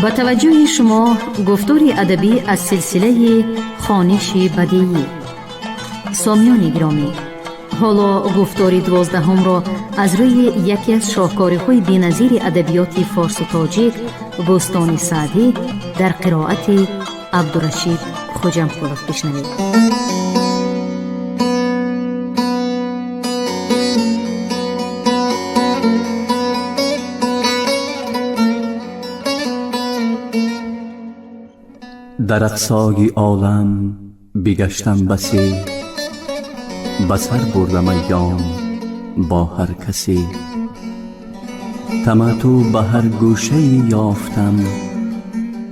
با توجه شما گفتاری ادبی از سلسله خوانش بدیعی. سامیان گرامی، حالا گفتاری 12 را از روی یکی از شاهکارهای بی‌نظیر ادبیات فارس و تاجیک، بستان سعدی، در قرائت عبدالرشید خوجمپولوف بشنوید. در اقصای عالم بگشتم بسی، بسر بردم ایام با هر کسی. تمتع به هر گوشه یافتم،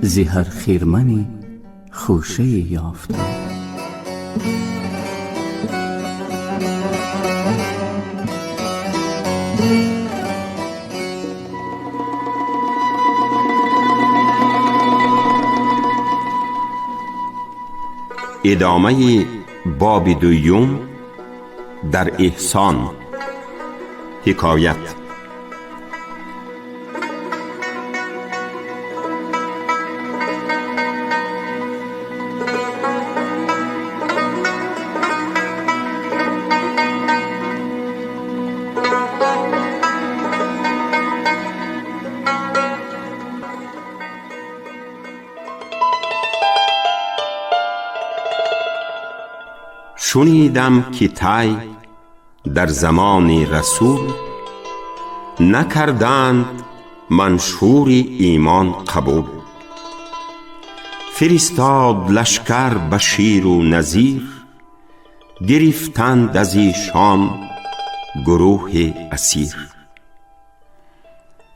ز هر خرمنی خوشه یافتم. ادامه باب دوم در احسان. حکایت. شنیدم که طی در زمان رسول نکردند منشور ایمان قبول. فرستاد لشکر بشیر و نذیر، گرفتند از ایشان گروه اسیر.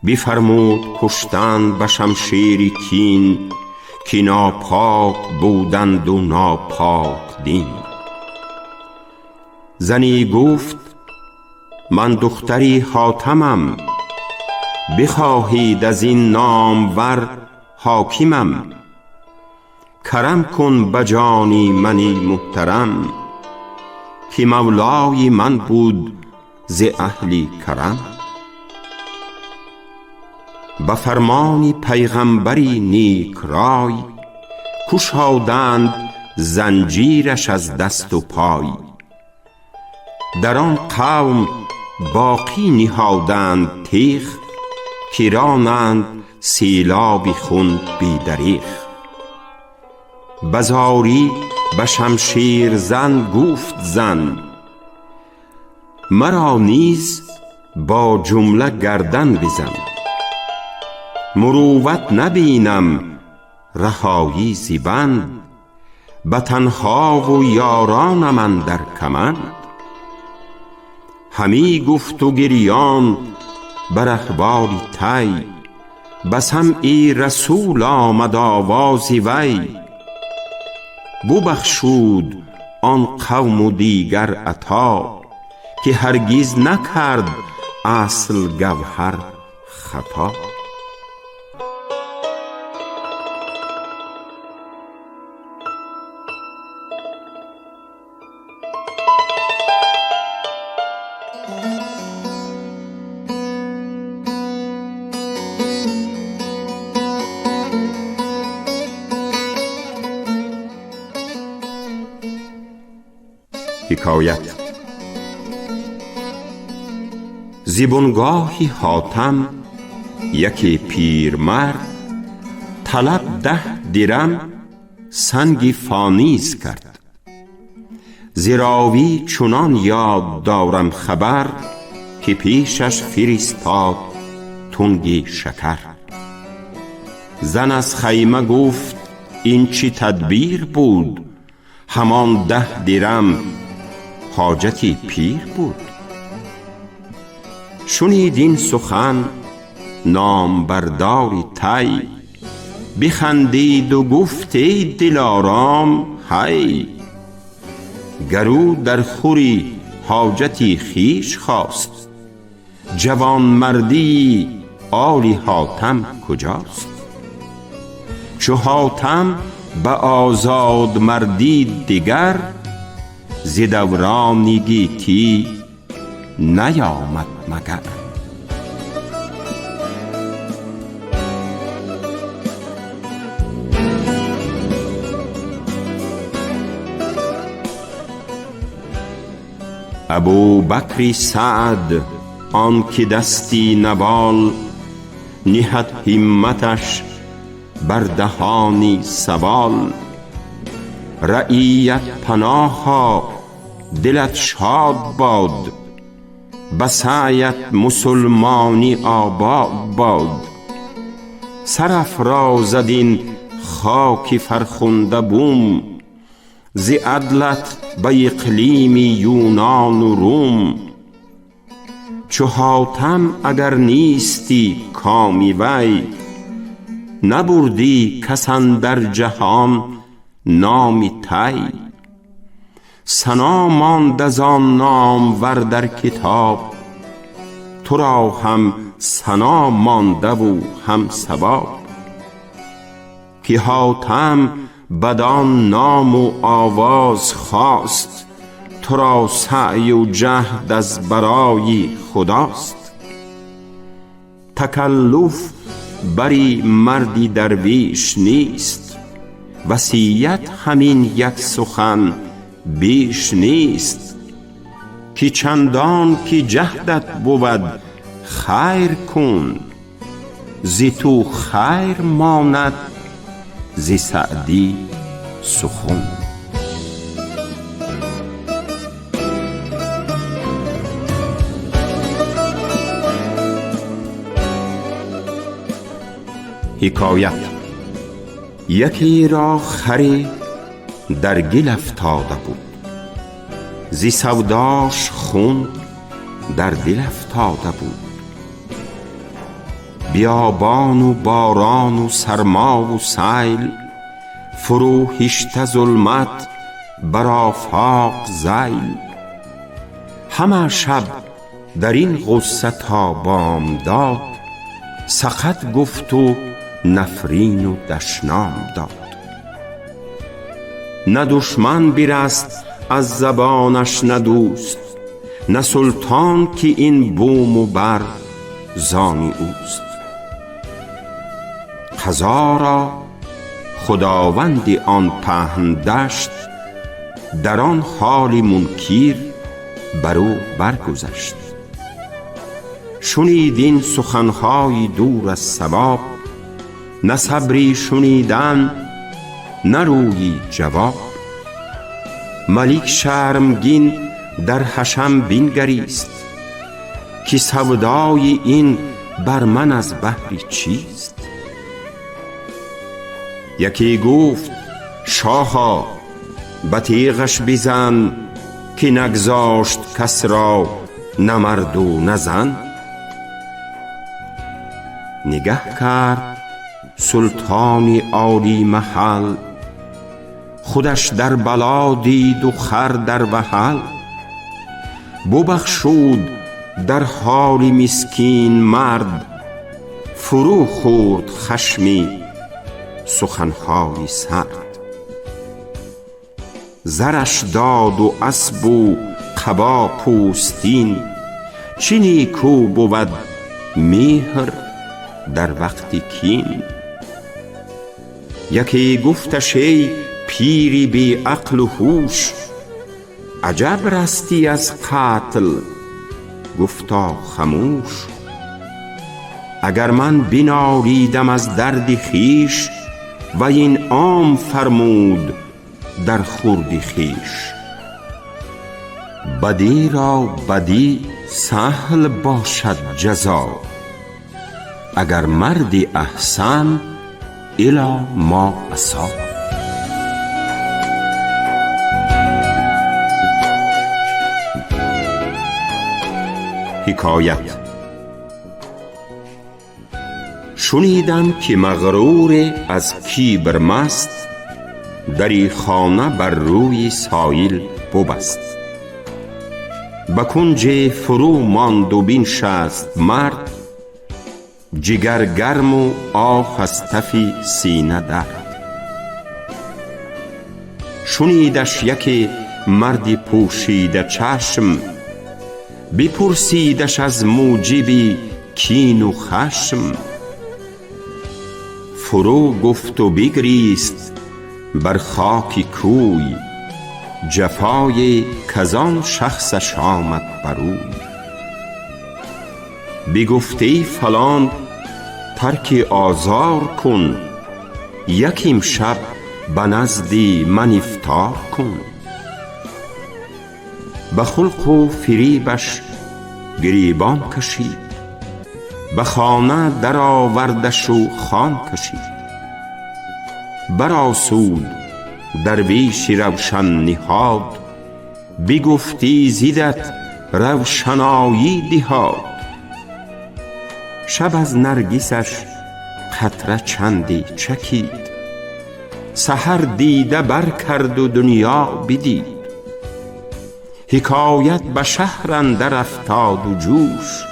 بفرمود کشتند به شمشیر کین، که ناپاک بودند و ناپاک دین. زنی گفت من دختری حاتمم، بخواهید از این نامور حاکمم. کرم کن بجانی منی محترم، که مولای من بود ز اهل کرم. به فرمان پیغمبری نیک رای، گشادند زنجیرش از دست و پای. در آن قوم باقی نهادند تیغ، که رانند سیلاب خون بی دریغ. بزاری به شمشیر زن گفت زن، مرا نیز با جمله گردن بزن. مروت نبینم رهایی ز بند، به تنها و یارانم اندر کمند. همی گفت و گریان بر احوال طی، به سمع رسول آمد آواز وی. ببخشود آن قوم و دیگر عطا، که هرگز نکرد اصل گوهر خطا. حکایت. زبونگاهی حاتم یکی پیرمرد، طلب 10 درم سنگ فانیز کرد. ز راوی چنان یاد دارم خبر، که پیشش فرستاد تنگ شکر. زن از خیمه گفت این چه تدبیر بود، همان 10 درم حاجتی پیر بود. شنید این سخن نامبردار طی، بخندید و گفت ای دلارام هی. گرو در خوری حاجتی خویش خواست، جوان مردی آل حاتم کجاست؟ چو حاتم به آزاد مردی دیگر، ز دوران گیتی نیامد مگر. ابوبکر سعد آن که دستی نوال، نهد همتش بر دهانی سوال. رعیت پناها دلت شاد باد، به سعیت مسلمانی آباد باد. سرافرازد این خاک فرخنده بوم، ز عدلت به اقلیم یونان و روم. چو حاتم اگر نیستی کامی وی، نبردی کس اندر جهان نامی تی. ثنا ماند از آن نامور در کتاب، تو را هم ثنا مانده و هم ثواب. که حاتم بدان نام و آواز خواست، تو را سعی و جهد از برای خداست. تکلف بری مردی درویش نیست، وصیت همین یک سخن بیش نیست. که چندان که جهدت بود خیر کن، ز تو خیر ماند ز سعدی سخن. حکایت. یکی را خری در گل افتاده بود، ز سوداش خون در دل افتاده بود. بیابان و باران و سرما و سیل، فرو هشته ظلمت بر آفاق ذیل. همه شب در این غصه تا بامداد، سقط گفت و نفرین و دشنام داد. نه دشمن برست از زبانش نه دوست، نه سلطان که این بوم و بر زانی اوست. قضا را خداوند آن پهن دشت، در آن حال منکر بر او برگذشت. شنید این سخنهای دور از صواب، نه صبری شنیدن نه رویی جواب. ملک شرمگین در حشم بنگریست، که سودای این بر من از بهر چیست. یکی گفت شاها به تیغش بزن، که نگذاشت کس را نه مرد و نه زن. نگه کرد سلطان عالی محل، خودش در بلا دید و خر در وحل. ببخشود در حال مسکین مرد، فرو خورد خشمی سخنهای سرد. زرش داد و اسب و قبا پوستین، چه نیکو بود مهر در وقت کین. یکی گفتش ای پیری بی عقل و هوش، عجب رستی از قتل؟ گفتا خموش. اگر من بنالیدم از درد خویش، و این عام فرمود در خورد خویش. بدی را بدی سهل باشد جزا، اگر مردی احسن الی ما اسا. حکایت. شنیدم که مغرور از کبر مست، دری خانه بر روی سایل ببست. به کنج فرو ماند و بنشست مرد، جگر گرم و آه از تف سینه درد. شنیدش یکی مردی پوشیده چشم، بپرسیدش از موجب کین و خشم. فرو گفت و بگریست بر خاک کوی، جفای کزان شخصش آمد بروی. بگفته فلان ترک آزار کن، یکیم شب به نزدی من افطار کن. به خلق و فریبش گریبان کشید، به خانه در آوردش و خوان کشید. برآسود درویش روشن نهاد، بگفتی زیدت روشنایی دهاد. شب از نرگسش قطره چندی چکید، سحر دیده بر کرد و دنیا بدید. حکایت به شهر اندر افتاد و جوش،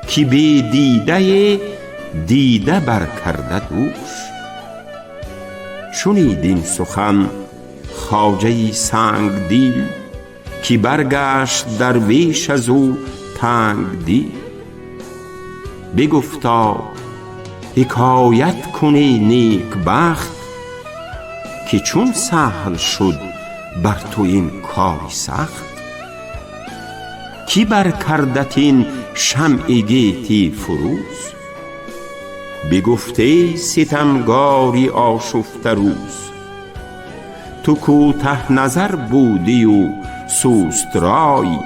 که بی دیده دیده بر کرده دوش. شنید این سخن خواجه سنگ دیل، که برگشت درویش از او تنگ دیل. بگفتا حکایت کنی نیک بخت، که چون سهل شد بر تو این کاری سخت. کی بر کردت این شمع گیتی فروز، بگفته ستمگاری آشفته روز. تو کوته نظر بودی و سوست رای،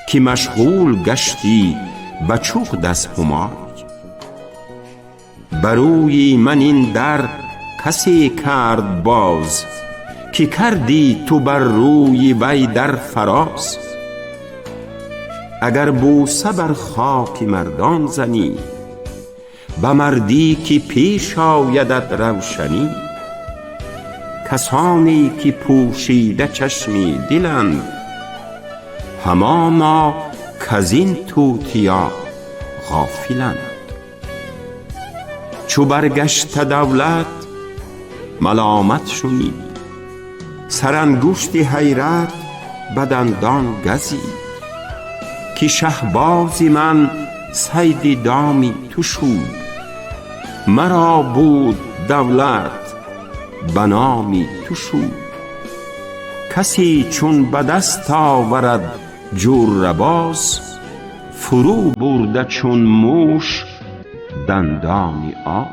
که مشغول گشتی به چغد از همای. بروی من این در کسی کرد باز، که کردی تو بر روی وی در فراز. اگر بوسه بر خاک مردان زنی، به مردی که پیش آیدت روشنی. کسانی که پوشیده چشمی دلند، همانا کزین توتیا غافلند. چو برگشت دولت ملامت شنید، سرانگشت حیرت به دندان گزید. که شهباز من صید دامی تو شد، مرا بود دولت به نامی تو شد. کسی چون به دست آورد جور باز، فرو برده چون موش دندانی آز.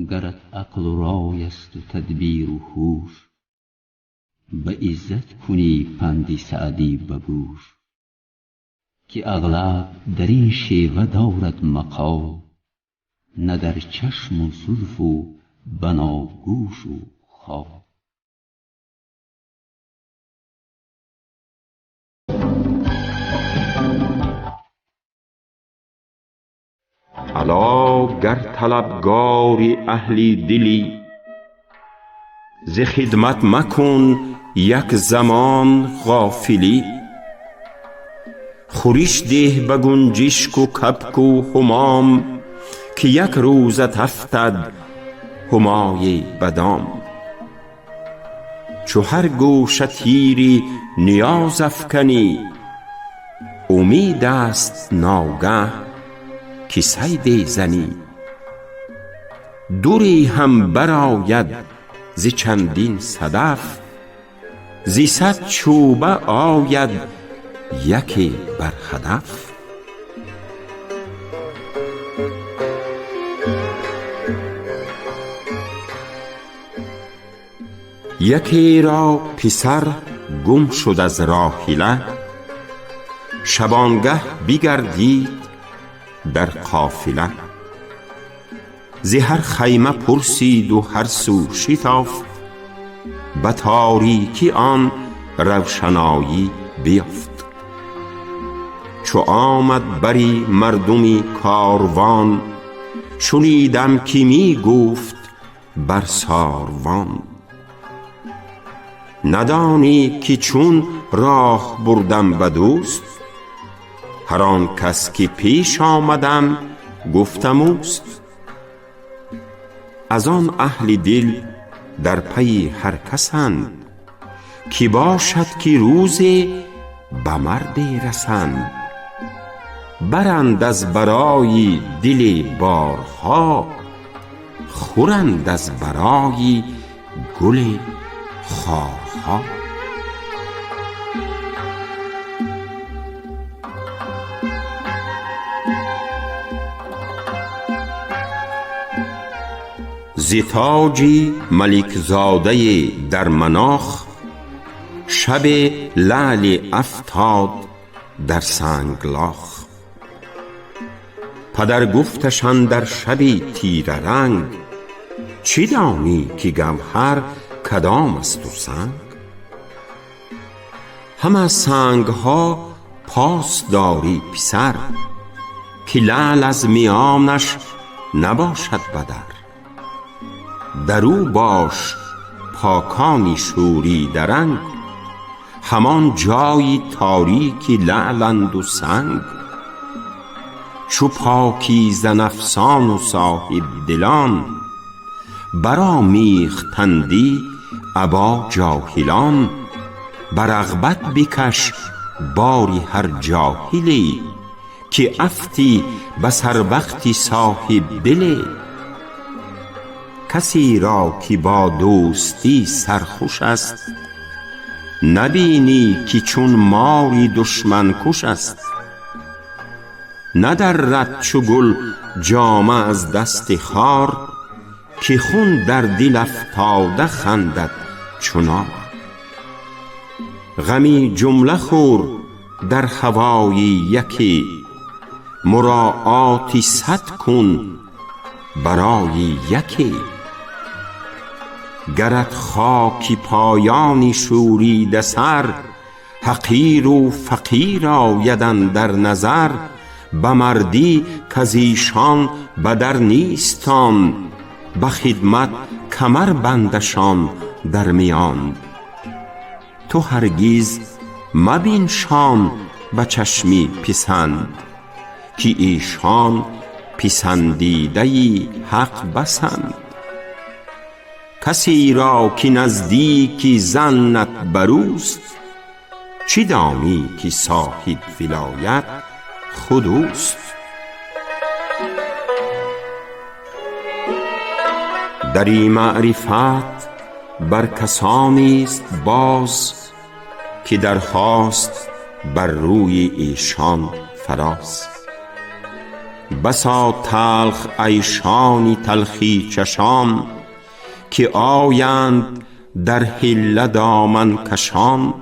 گرت عقل و رای است و تدبیر و هوش، به عزت کنی پند سعدی به گوش. که اغلب در این شیوه دارد مقال، نه در چشم و زلف و بناگوش و خال. الا گر طلبگاری اهلی دلی، ز خدمت مکن یک زمان غافلی. خورش ده به گنجشک و کبک و همام، که یک روزت افتد همای بدام. چو هر گوشه تیری نیاز افکنی، امید است ناگه که صید زنی. دوری هم برآید ز چندین صدف، ز صد چوبه آید یکی بر هدف. یکی را پسر گم شد از راحله، شبانگه بگردید در قافله. ز هر خیمه پرسید و هر سو شتافت، به تاریکی آن روشنایی بیافت. چو آمد بری مردمی کاروان، شنیدم که می گفت بر ساروان. ندانی که چون راه بردم به دوست، هر آن کس که پیش آمدم گفتم اوست. از آن اهل دل در پی هر کسند، کی باشد که روزی به مرد رسند. برند از برای دل بارها، خورند از برای گل خارها. ز تاجی ملک زاده در مناخ، شب لعل افتاد در سنگلاخ. پدر گفتشان در شبی تیره رنگ، چی دانی که گوهر کدام است و سنگ؟ همه سنگ ها پاس داری پسر، که لعل از میانش نباشد بدر. درو باش پاکانی شوری درنگ، همان جایی تاریکی لعلند و سنگ. چو پاکیزه نفسان و صاحب دلان، برآمیختندی ابا جاهلان. بر رغبت بکش باری هر جاهلی، که افتی بس هر وقتی صاحب دلی. کسی را که با دوستی سرخوش است، نبینی که چون ماری دشمن کش است. ندرد چو گل جامه از دست خار، که خون در دل افتاده خندد چو نار. غمی جمله خور در هوای یکی، مراعاتی صد کن برای یکی. گرت خاکی پایانی شوریده سر، حقیر و فقیر آیدن در نظر. به مردی کز ایشان بدر نیستان، به خدمت کمر بندشان در میان. تو هرگز مبینشان به چشمی پسند، که ایشان پسندیده حق بسند. کسی را که نزدیکی ظنت بروست، چی دانی که صاحب ولایت خودوست؟ در این معرفت بر کسانیست باز، که درخواست بر روی ایشان فراز. بسا تلخ عیشانی تلخی چشان، که آیند در حله دامن کشان.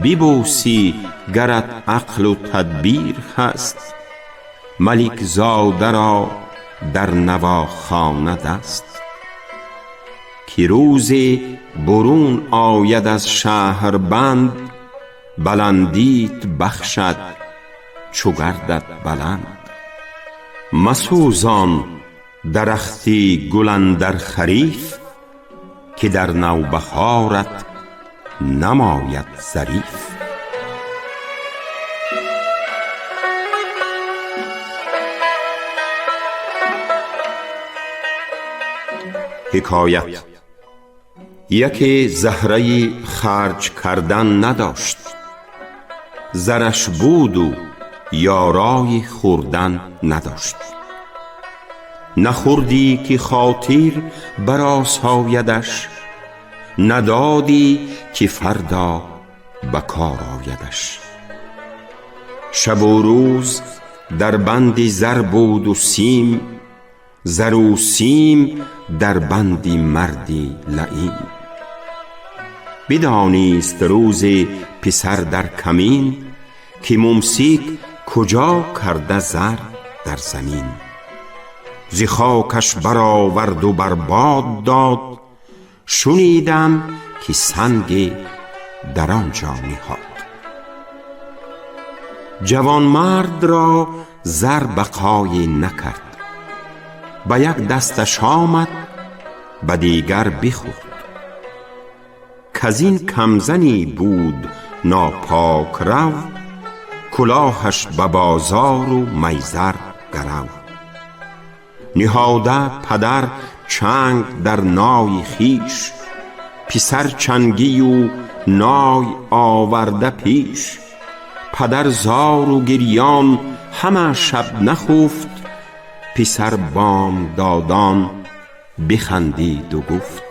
ببوسی گرت عقل و تدبیر هست، ملک زاده را در نواخانه دست. که روزی برون آید از شهر بند، بلندیت بخشد چو گردد بلند. مسوزان درختی گل اندر خریف، که در نوبهارت نماید ظریف. حکایت: یکی زهره خرج کردن نداشت، زرش بود و یارای خوردن نداشت. نخوردی که خاطر برآسایدش، ندادی که فردا به کار آیدش. شب و روز در بند زر بود و سیم، زر و سیم در بند مردی لئیم. بدانست روز پسر در کمین، که ممسک کجا کرده زر در زمین. ز خاکش برآورد و برباد داد، شنیدم که سنگ در آنجا نهاد. جوانمرد را زر بقای نکرد، به یک دستش آمد به دیگر بخورد. کزین کمزنی بود ناپاک رو، کلاهش به بازار و میزر گرو. نهاده پدر چنگ در نای خیش، پسر چنگی و نای آورده پیش. پدر زار و گریان همه شب نخفت. پسر بام دادان بخندید و گفت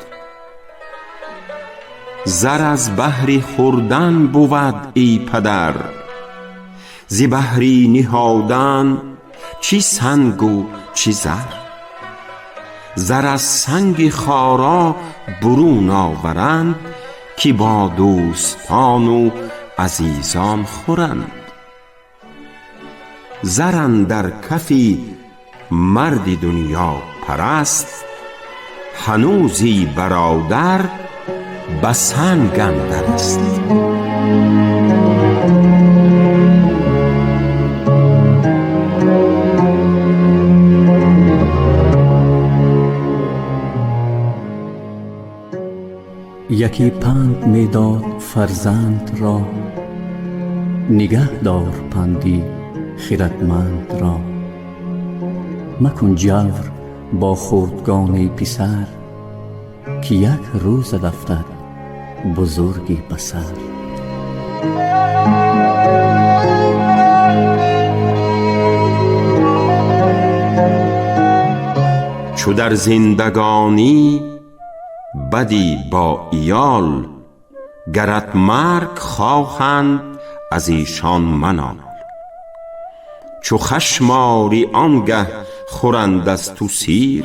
زر از بهر خوردن بود ای پدر، ز بهر نهادن چی سنگ و چی زر. زر از سنگ خارا برون آورند، که با دوستان و عزیزان خورند. زر اندر کفی مرد دنیا پرست، هنوزی برادر به سنگ اندر است. یکی پند می داد فرزند را، نگه دار پندی خردمند را. مکن جور با خردگان پسر، که یک روز افتد بزرگی بسر. چو در زندگانی بدی با ایال، گرت مرگ خواهند از ایشان منال. چو خشم آری آنگه خورند از تو سیر،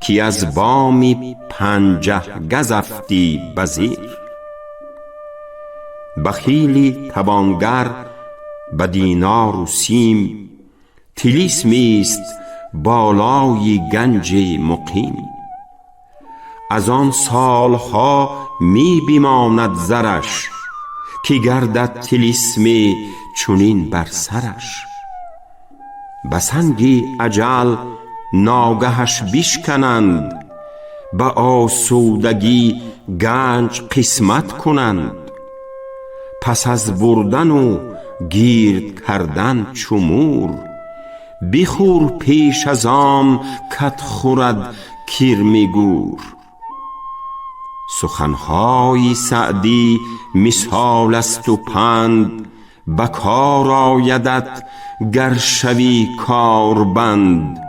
که از بامی 50 گز افتی بزیر. بخیلی توانگر به دینار و سیم، طلیسمی است بالای گنج مقیم. از آن سالها می بماند زرش، که گردد طلیسمی چنین بر سرش. به سنگ اجل ناگهش بشکنند، به آسودگی گنج قسمت کنند. پس از بردن و گیر کردن چو مور، بخور پیش از آن کت خورد کرم گور. سخنهای سعدی مثال است و پند، به کار آیدت گر شوی کاربند.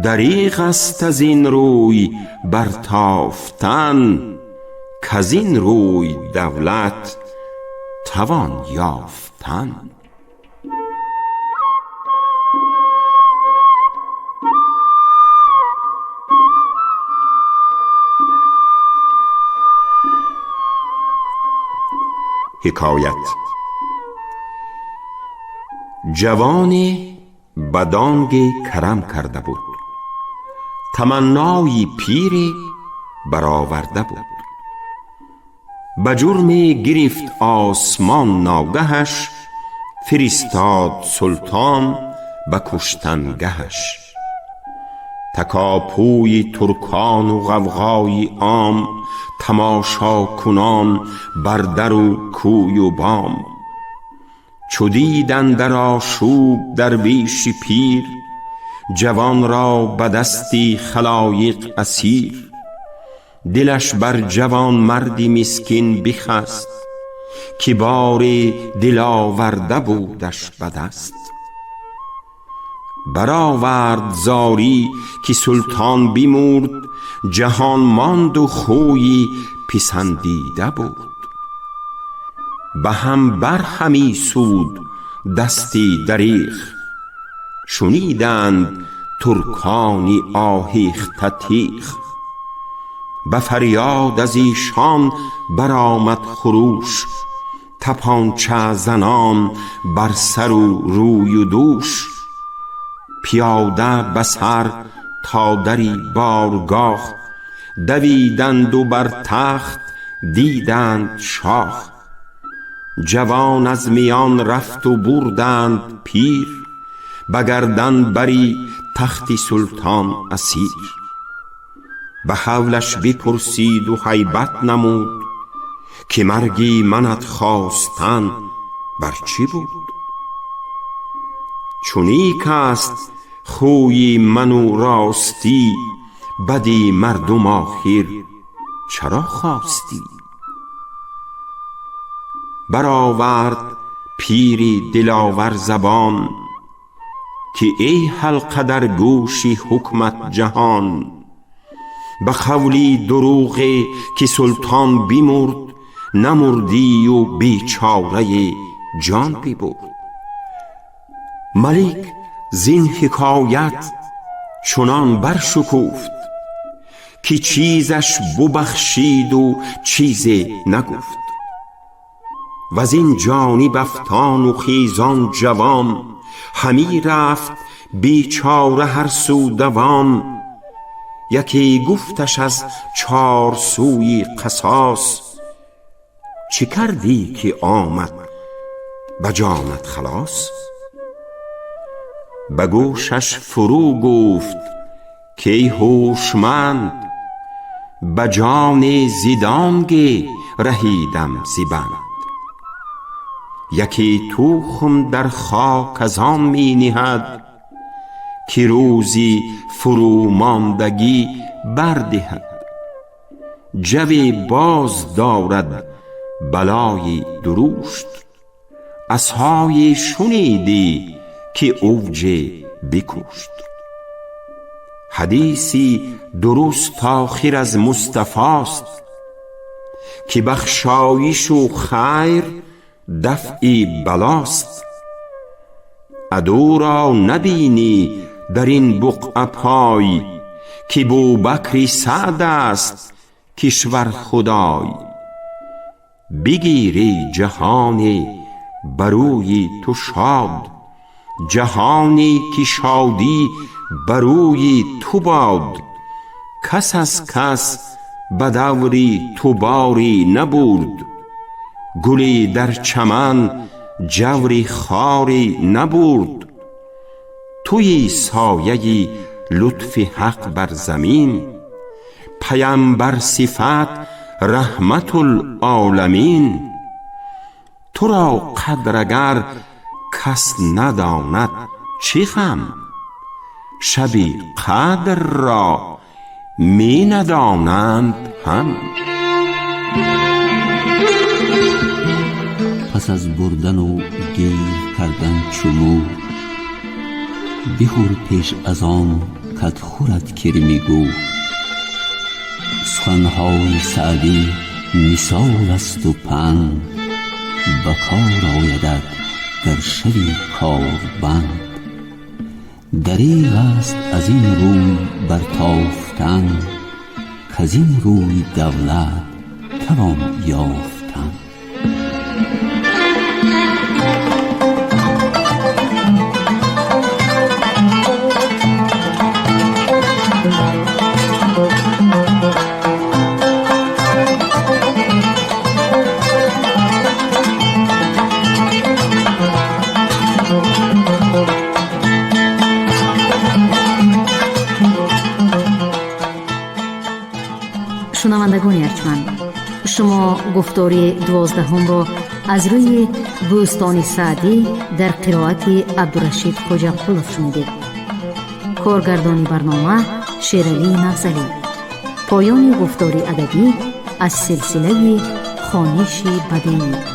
دریغ است از این روی برتافتن، کز این روی دولت توان یافتن. حکایت. جوانی به دانگ کرم کرده بود، تمنای پیری برآورده بود. به جرم گرفت آسمان ناگهش، فرستاد سلطان به کشتنگهش. تکاپوی ترکان و غوغای عام، تماشا کنان بر در و کوی و بام. چو دید اندر آشوب درویش پیر، جوان را به دستی خلایق اسیر. دلش بر جوان مردی مسکین بخست، که بار دل آورده بودش به دست. برآورد زاری که سلطان بمرد، جهان ماند و خوی پسندیده بود. به هم بر همی سود دستی دریغ، شنیدند ترکانی آهیخته تیغ. به فریاد از ایشان برآمد خروش، تپانچه زنان بر سر و روی و دوش. پیاده به سر تا دری بارگاه، دویدند و بر تخت دیدند شاه. جوان از میان رفت و بردند پیر، به گردن بری تخت سلطان اسیر. به حولش بپرسید و هیبت نمود، که مرگی منت خواستن بر چی بود؟ چونیک است خوی من و راستی، بدی مردم آخر چرا خواستی؟ برآورد پیری دلاور زبان، که ای حلقه در گوشی حکمت جهان. به قولی دروغی که سلطان بیمرد، نمردی و بیچاره جان ببرد. ملک زین حکایت چنان برشکفت، که چیزش ببخشید و چیزی نگفت. وزین جانب افطان و خیزان جوان، همی رفت بیچاره هر سو دوان. یکی گفتش از چار سوی قصاص، چه کردی که آمد به جانت خلاص؟ به گوشش فرو گفت که ای هوشمند، به جان زیدانگی رهیدم زیبند. یکی تخم در خاک از آن می نهد، که روزی فرو ماندگی بردهد. جوی باز دارد بلای درشت، عصای شنیدی که اوج بکشت. حدیثی درست آخر از مصطفاست، که بخشایش و خیر دفع بلاست. عدو را نبینی در این بقعه پای، که بوبکر سعد است کشور خدای. بگیری جهان بروی تو شاد، جهانی که شادی بروی تو باد. کس از کس به دوری تو باری نبرد، گلی در چمن جوری خاری نبرد. توی سایه لطف حق بر زمین، پیمبر صفت رحمت العالمین. تو را قدر اگر کس نداند چه غم، شبی قدر را می ندانند هم. پس از بردن و گیر کردن چمو، بخور پیش از آن کت خورد کرمی گو. سخنهای سعدی مثال است و پند، به کار آیدت گر شوی کاربند. دریغ است از این روی برتافتن، کز این روی دولت توان یافتن. شنوندگان ارجمند، شما گفتار 12 را از روی بوستان سعدی در قرائت عبدالرشید خوجاقلوف شنیدید. کارگردانی برنامه شیرعلی نفضلی. پایان گفتار ادبی از سلسله خوانش بدیعی.